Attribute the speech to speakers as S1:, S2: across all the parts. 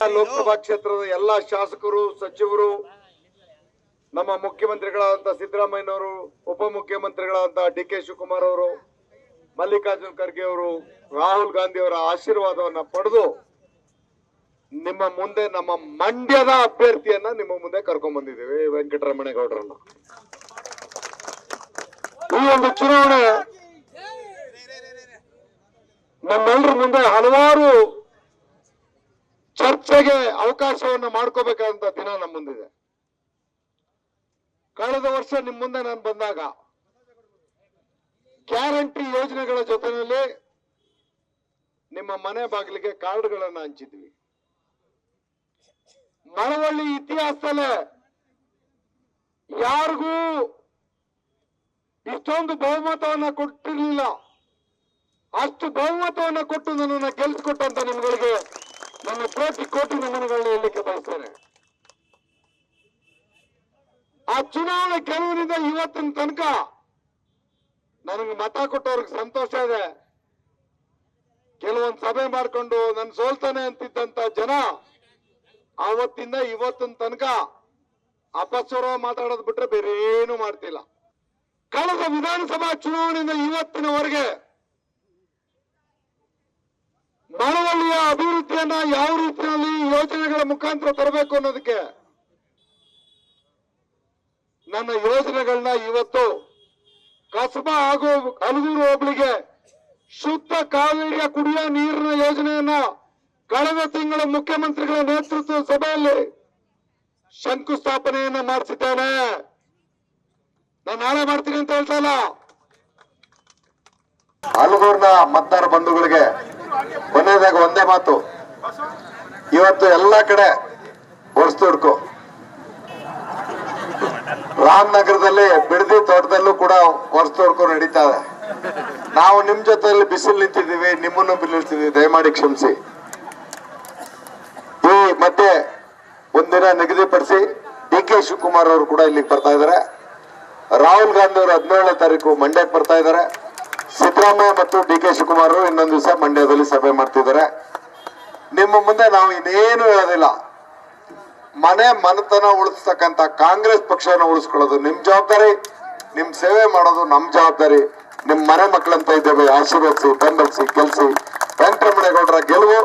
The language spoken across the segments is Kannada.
S1: ಲೋಕಸಭಾ ಕ್ಷೇತ್ರದ ಎಲ್ಲಾ ಶಾಸಕರು, ಸಚಿವರು, ನಮ್ಮ ಮುಖ್ಯಮಂತ್ರಿಗಳಾದಂತ ಸಿದ್ದರಾಮಯ್ಯನವರು, ಉಪಮುಖ್ಯಮಂತ್ರಿಗಳಾದಂತ ಡಿ.ಕೆ. ಶಿವಕುಮಾರ್ ಅವರು, ಮಲ್ಲಿಕಾರ್ಜುನ್ ಖರ್ಗೆ ಅವರು, ರಾಹುಲ್ ಗಾಂಧಿ ಅವರ ಆಶೀರ್ವಾದವನ್ನ ಪಡೆದು ನಿಮ್ಮ ಮುಂದೆ ನಮ್ಮ ಮಂಡ್ಯದ ಅಭ್ಯರ್ಥಿಯನ್ನ ನಿಮ್ಮ ಮುಂದೆ ಕರ್ಕೊಂಡ್ ಬಂದಿದ್ದೇವೆ, ವೆಂಕಟರಮಣೇಗೌಡರನ್ನ. ಈ ಒಂದು ಚುನಾವಣೆ ನಮ್ಮೆಲ್ಲರ ಮುಂದೆ ಹಲವಾರು ಚರ್ಚೆಗೆ ಅವಕಾಶವನ್ನು ಮಾಡ್ಕೋಬೇಕಾದಂತ ದಿನ ನಮ್ಮ ಮುಂದಿದೆ. ಕಳೆದ ವರ್ಷ ನಿಮ್ಮ ಮುಂದೆ ನಾನು ಬಂದಾಗ ಗ್ಯಾರಂಟಿ ಯೋಜನೆಗಳ ಜೊತೆಯಲ್ಲಿ ನಿಮ್ಮ ಮನೆ ಬಾಗಿಲಿಗೆ ಕಾರ್ಡ್ಗಳನ್ನು ಹಂಚಿದ್ವಿ. ಮಳವಳ್ಳಿ ಇತಿಹಾಸದಲ್ಲೇ ಯಾರಿಗೂ ಇಷ್ಟೊಂದು ಬಹುಮತವನ್ನ ಕೊಟ್ಟಿರಲಿಲ್ಲ. ಅಷ್ಟು ಬಹುಮತವನ್ನ ಕೊಟ್ಟು ನನ್ನನ್ನು ಗೆಲ್ಲಿಸಿಕೊಟ್ಟಂತ ನಿಮ್ಗಳಿಗೆ ನನ್ನ ಕೋಟಿ ಕೋಟಿ ನಮನಗಳನ್ನ ಹೇಳಲಿಕ್ಕೆ ಬಯಸ್ತೇನೆ. ಆ ಚುನಾವಣೆ ಗೆಲುವಿನಿಂದ ಇವತ್ತಿನ ತನಕ ನನಗೆ ಮತ ಕೊಟ್ಟವ್ರಿಗೆ ಸಂತೋಷ ಇದೆ. ಕೆಲವೊಂದು ಸಭೆ ಮಾಡಿಕೊಂಡು ನಾನು ಸೋಲ್ತಾನೆ ಅಂತಿದ್ದಂತ ಜನ ಆವತ್ತಿಂದ ಇವತ್ತಿನ ತನಕ ಅಪಸ್ವರ ಮಾತಾಡೋದು ಬಿಟ್ರೆ ಬೇರೆ ಏನು ಮಾಡ್ತಿಲ್ಲ. ಕಳೆದ ವಿಧಾನಸಭಾ ಚುನಾವಣೆಯಿಂದ ಇವತ್ತಿನವರೆಗೆ ಮಳವಳ್ಳಿಯ ಅಭಿವೃದ್ಧಿಯನ್ನ ಯಾವ ರೀತಿಯಲ್ಲಿ ಯೋಜನೆಗಳ ಮುಖಾಂತರ ತರಬೇಕು ಅನ್ನೋದಕ್ಕೆ ನನ್ನ ಯೋಜನೆಗಳನ್ನ ಇವತ್ತು ಕಸಬಾ ಹಾಗೂ ಅಲಗೂರು ಹೋಬಳಿಗೆ ಶುದ್ಧ ಕಾವೇರಿಯ ಕುಡಿಯುವ ನೀರಿನ ಯೋಜನೆಯನ್ನ ಕಳೆದ ತಿಂಗಳ ಮುಖ್ಯಮಂತ್ರಿಗಳ ನೇತೃತ್ವದ ಸಭೆಯಲ್ಲಿ ಶಂಕುಸ್ಥಾಪನೆಯನ್ನ ಮಾಡಿಸಿದ್ದೇನೆ. ನಾನು ನಾಳೆ ಮಾಡ್ತೀನಿ ಅಂತ ಹೇಳ್ತಾ ಇಲ್ಲ. ಅಲಗೂರಿನ ಮತದಾರ ಬಂಧುಗಳಿಗೆ ಕೊನೆಯದಾಗ ಒಂದೇ ಮಾತು, ಇವತ್ತು ಎಲ್ಲ ಕಡೆ ಹೊರಸ್ತುಡ್ಕೊ ರಾಮನಗರದಲ್ಲಿ ಬಿಡದಿ ತೋಟದಲ್ಲೂ ಕೂಡ ಹೊರಸ್ತುಡ್ಕೊ ನಡೀತಾ ಇದೆ. ನಾವು ನಿಮ್ ಜೊತೆಯಲ್ಲಿ ಬಿಸಿಲು ನಿಂತಿದ್ದೀವಿ, ನಿಮ್ಮನ್ನು ನಿಲ್ತಿದ್ದೀವಿ, ದಯಮಾಡಿ ಕ್ಷಮಿಸಿ. ಈ ಮಧ್ಯೆ ಒಂದಿನ ನಿಗದಿಪಡಿಸಿ ಡಿ.ಕೆ. ಶಿವಕುಮಾರ್ ಅವರು ಕೂಡ ಇಲ್ಲಿಗೆ ಬರ್ತಾ ಇದ್ದಾರೆ. ರಾಹುಲ್ ಗಾಂಧಿ ಅವರು 17ನೇ ತಾರೀಕು ಮಂಡ್ಯಕ್ಕೆ ಬರ್ತಾ ಇದ್ದಾರೆ. ಸಿದ್ದರಾಮಯ್ಯ ಮತ್ತು ಡಿ.ಕೆ. ಶಿವಕುಮಾರ್ ಇನ್ನೊಂದು ದಿವಸ ಮಂಡ್ಯದಲ್ಲಿ ಸಭೆ ಮಾಡ್ತಿದ್ದಾರೆ. ನಿಮ್ಮ ಮುಂದೆ ನಾವು ಇನ್ನೇನು ಹೇಳೋದಿಲ್ಲ. ಮನೆತನ ಉಳಿಸ್ತಕ್ಕಂತ ಕಾಂಗ್ರೆಸ್ ಪಕ್ಷವನ್ನು ಉಳಿಸ್ಕೊಳ್ಳೋದು ನಿಮ್ ಜವಾಬ್ದಾರಿ, ನಿಮ್ ಸೇವೆ ಮಾಡೋದು ನಮ್ ಜವಾಬ್ದಾರಿ. ನಿಮ್ ಮನೆ ಮಕ್ಕಳಂತ ಇದ್ದೇವೆ, ಆಶೀರ್ವದಿಸಿ, ಬೆಂಬಲಿಸಿ, ಗೆಲ್ಸಿ. ವೆಂಕಟರಮಣೇಗೌಡರ ಗೆಲುವು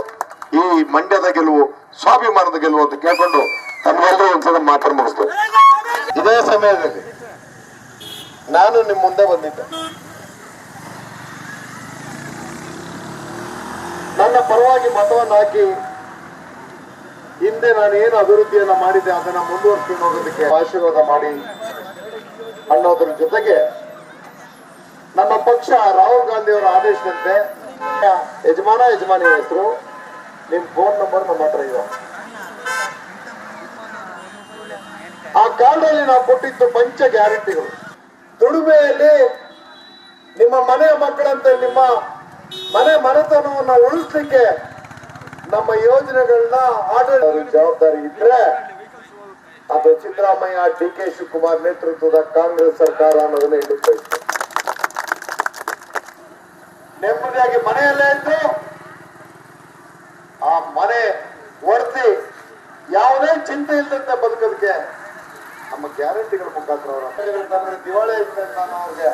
S1: ಈ ಮಂಡ್ಯದ ಗೆಲುವು, ಸ್ವಾಭಿಮಾನದ ಗೆಲುವು ಅಂತ ಕೇಳ್ಕೊಂಡು ತಮ್ಗೆಲ್ಲರೂ ಒಂದ್ಸಲ ಮಾತ್ರ ಮುಗಿಸ್ತೇವೆ. ಇದೇ ಸಮಯದಲ್ಲಿ ನಾನು ನಿಮ್ ಮುಂದೆ ಬಂದಿದ್ದೆ. ನನ್ನ ಪರವಾಗಿ ಮತವನ್ನು ಹಾಕಿ ಹಿಂದೆ ನಾನು ಏನು ಅಭಿವೃದ್ಧಿಯನ್ನ ಮಾಡಿದ್ದೆ ಅದನ್ನ ಮುಂದುವರಿಸಿಕೊಂಡು ಹೋಗೋದಕ್ಕೆ ಆಶೀರ್ವಾದ ಮಾಡಿ ಅನ್ನೋದ್ರ ಜೊತೆಗೆ ನಮ್ಮ ಪಕ್ಷ ರಾಹುಲ್ ಗಾಂಧಿ ಅವರ ಆದೇಶದಂತೆ ಯಜಮಾನಿ ಹೆಸರು, ನಿಮ್ ಫೋನ್ ನಂಬರ್ ನಮ್ಮ ಹತ್ರ ಇವೆ. ಆ ಕಾರ್ಡಲ್ಲಿ ನಾವು ಕೊಟ್ಟಿದ್ದು ಪಂಚ ಗ್ಯಾರಂಟಿಗಳು. ದುಡಿಮೆಯಲ್ಲಿ ನಿಮ್ಮ ಮನೆ ಮಕ್ಕಳಂತೆ ನಿಮ್ಮ ಮನೆತನವನ್ನ ಉಳಿಸ್ಲಿಕ್ಕೆ ನಮ್ಮ ಯೋಜನೆಗಳನ್ನ ಆಡಳಿತ ಜವಾಬ್ದಾರಿ ಇದ್ರೆ ಅದು ಸಿದ್ದರಾಮಯ್ಯ, ಡಿ.ಕೆ. ಶಿವಕುಮಾರ್ ನೇತೃತ್ವದ ಕಾಂಗ್ರೆಸ್ ಸರ್ಕಾರ ಅನ್ನೋದನ್ನ ಹೇಳುತ್ತೆ. ನೆಮ್ಮದಿಯಾಗಿ ಮನೆಯಲ್ಲೇ ಇದ್ದು ಆ ಮನೆ ಒಡ್ತಿ ಯಾವುದೇ ಚಿಂತೆ ಇಲ್ಲದಂತೆ ಬದುಕೋದಕ್ಕೆ ನಮ್ಮ ಗ್ಯಾರಂಟಿಗಳ ಮುಖಾಂತರ ಅವರ ದಿವಾಳಿ ನಾನು ಅವ್ರಿಗೆ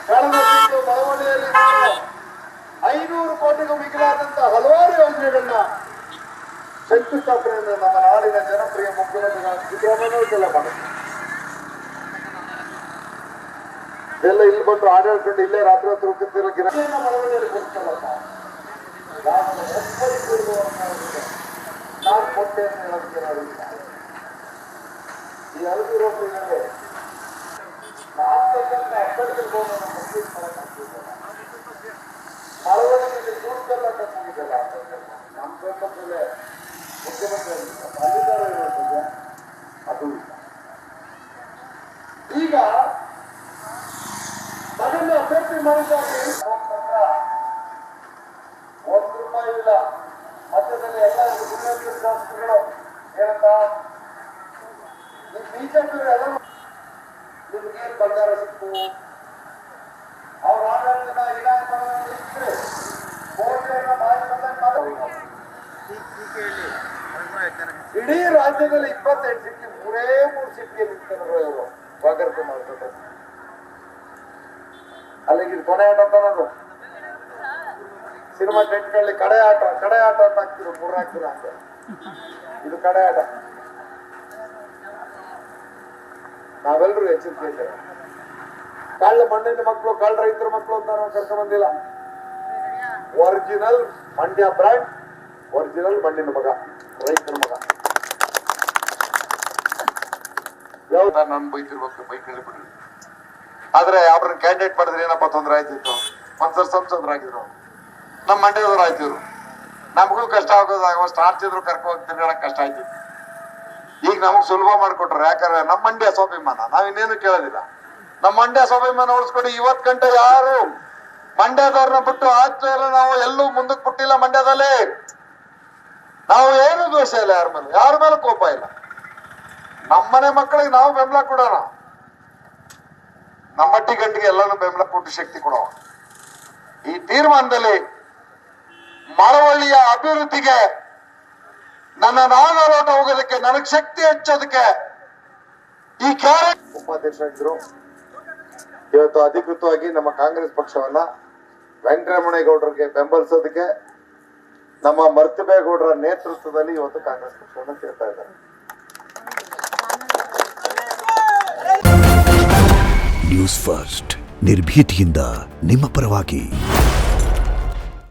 S1: ಕಳೆದ ತಿಂಗಳು ಮಳವಳ್ಳಿಯಲ್ಲಿ 500 ಕೋಟಿಗೂ ಮಿಗಿಲಾದಂತ ಹಲವಾರು ಯೋಜನೆಗಳನ್ನ ಶಂಕುಸ್ಥಾಪನೆಯನ್ನು ನಮ್ಮ ನಾಡಿನ ಜನಪ್ರಿಯ ಮುಖ್ಯಮಂತ್ರಿಗಳ ಸಿದ್ದರಾಮಯ್ಯ ಮಾಡಿದ್ರು. ಎಲ್ಲ ಇಲ್ಲಿ ಬಂದು ಆಡಳಿಕೊಂಡು ಇಲ್ಲೇ ರಾತ್ರಿ ಮಳವಳ್ಳಿಯಲ್ಲಿ ಕೊಡ್ತಾರಲ್ಲ, ನಾನು ಕೊಟ್ಟೆ ಅಂತ ಹೇಳೋದಕ್ಕೆ ನೋಡಿಲ್ಲ. ಈ ಅಲಗೂರು ಹೋಬಳಿನಲ್ಲಿ ಮಳವಳ್ಳಿಯಲ್ಲಿ ದೂರದಲ್ಲ ಕಟ್ಟಿದ್ದಲ್ಲ, ನಮ್ಮ ಬೆಂಬಲದಲ್ಲೇ ಮುಖ್ಯಮಂತ್ರಿ ಅಧಿಕಾರ ಇರುತ್ತದೆ, ಅದು ಈಗ ನನ್ನನ್ನು ಅಭ್ಯರ್ಥಿ ಮಾಡಿದ್ದಾರೆ. ₹1 ಇಲ್ಲ. ಮಧ್ಯದಲ್ಲಿ ಎಲ್ಲ ಶಾಸಕರು ಏನಂತ ಬಿಜೆಪಿ ಎಲ್ಲ ನಿಮ್ಗೇನು ಬಂಗಾರ ಸಿಕ್ತು, ಅವ್ರ ಆಡಳಿತ ಇಲಾಖೆ ಕೋಟೆಯನ್ನ ಮಾಡಿ ಇಡೀ ರಾಜ್ಯದಲ್ಲಿ 28 ಸೀಟ್ಗೆ 3 ಸೀಟ್ಗೆ ನಿಂತಿದ್ರು ಇವರು ವಾಗರ್ತು ಮಾಡ್ತಾರೆ. ಅಲ್ಲಿಗೆ ಇದು ಕೊನೆ ಆಟ ಅನ್ನೋದು ಸಿನಿಮಾ ಟೆಂಟ್ಗಳಲ್ಲಿ ಕಡೆ ಆಟ ಅಂತ ಹಾಕ್ತಿರು 3 ದಿನ ಅಂತ. ಇದು ಕಡೆ ಆಟ. ನಾವೆಲ್ಲರೂ ಎಚ್ಚರಿಕೆ ಇದ್ದೇವೆ. ಕಳ್ಳ ಮಣ್ಣಿನ ಮಕ್ಕಳು, ಕಳ್ಳ ರೈತರ ಮಕ್ಕಳು ಅಂತ ನಾವು ಕರ್ಕೊಂಡ್ ಬಂದಿಲ್ಲ. ಒರಿಜಿನಲ್ ಮಂಡ್ಯ ಬ್ರ್ಯಾಂಡ್, ಒರಿಜಿನಲ್ ಮಣ್ಣಿನ ಮಗ, ರೈತರ ಮಗ. ನಾನು ಬೈತಿರ್ಬೇಕು, ಬೈಕ್ ಹೇಳಿಬಿಡ್ರಿ. ಆದ್ರೆ ಅವ್ರನ್ನ ಕ್ಯಾಂಡಿಡೇಟ್ ಮಾಡಿದ್ರೆ ಏನಪ್ಪ ತೊಂದ್ರೆ ಆಯ್ತಿತ್ತು. ಒಂದ್ಸರ್ ಸಂಸದರಾಗಿದ್ರು, ನಮ್ಮ ಮಂಡ್ಯದವ್ರು ಆಯ್ತಿದ್ರು. ನಮಗೂ ಕಷ್ಟ ಆಗೋದಾಗಷ್ಟು ಆರ್ತಿದ್ರು ಕರ್ಕೊಂಡು ತಿರ್ಗಾಡಕ್ ಕಷ್ಟ ಆಯ್ತಿತ್ತು. ಈಗ ನಮಗ್ ಸುಲಭ ಮಾಡ್ಕೊಟ್ರು. ಯಾಕಂದ್ರೆ ನಮ್ಮ ಮಂಡ್ಯ ಸ್ವಾಭಿಮಾನ, ನಾವ್ ಇನ್ನೇನು ಕೇಳೋದಿಲ್ಲ. ನಮ್ಮ ಮಂಡ್ಯ ಸ್ವಾಭಿಮಾನ ಉಳಿಸ್ಕೊಡಿ. ಇವತ್ ಗಂಟೆ ಯಾರು ಮಂಡ್ಯದವ್ರನ್ನ ಬಿಟ್ಟು ಆಚೆಲ್ಲ ನಾವು ಎಲ್ಲೂ ಮುಂದಕ್ಕೆ ಬಿಟ್ಟಿಲ್ಲ. ಮಂಡ್ಯದಲ್ಲಿ ನಾವು ಏನು ದ್ವೇಷ ಇಲ್ಲ, ಯಾರ ಮೇಲೆ ಕೋಪ ಇಲ್ಲ. ನಮ್ಮನೆ ಮಕ್ಕಳಿಗೆ ನಾವು ಬೆಂಬಲ ಕೊಡೋಣ. ನಮ್ಮಟ್ಟಿ ಗಂಟಿಗೆ ಎಲ್ಲಾನು ಬೆಂಬಲ ಕೊಟ್ಟು ಶಕ್ತಿ ಕೊಡೋಣ. ಈ ತೀರ್ಮಾನದಲ್ಲಿ ಮಳವಳ್ಳಿಯ ಅಭಿವೃದ್ಧಿಗೆ ನನ್ನ ನಾಗಾಲೋಟ ಹೋಗೋದಕ್ಕೆ, ನನಗೆ ಶಕ್ತಿ ಹೆಚ್ಚೋದಕ್ಕೆ ಈ ಉಪಾಧ್ಯಕ್ಷರಾಗಿದ್ರು. ಇವತ್ತು ಅಧಿಕೃತವಾಗಿ ನಮ್ಮ ಕಾಂಗ್ರೆಸ್ ಪಕ್ಷವನ್ನ ವೆಂಕಟರಮಣೇಗೌಡರಿಗೆ ಬೆಂಬಲಿಸೋದಕ್ಕೆ ನಮ್ಮ ಮರ್ತಿಬೇಗೌಡರ ನೇತೃತ್ವದಲ್ಲಿ ಇವತ್ತು ಕಾಂಗ್ರೆಸ್ ಪಕ್ಷವನ್ನು ಸೇರ್ತಾ ಇದ್ದಾರೆ.
S2: ನ್ಯೂಸ್ ಫಸ್ಟ್, ನಿರ್ಭೀತಿಯಿಂದ ನಿಮ್ಮ ಪರವಾಗಿ.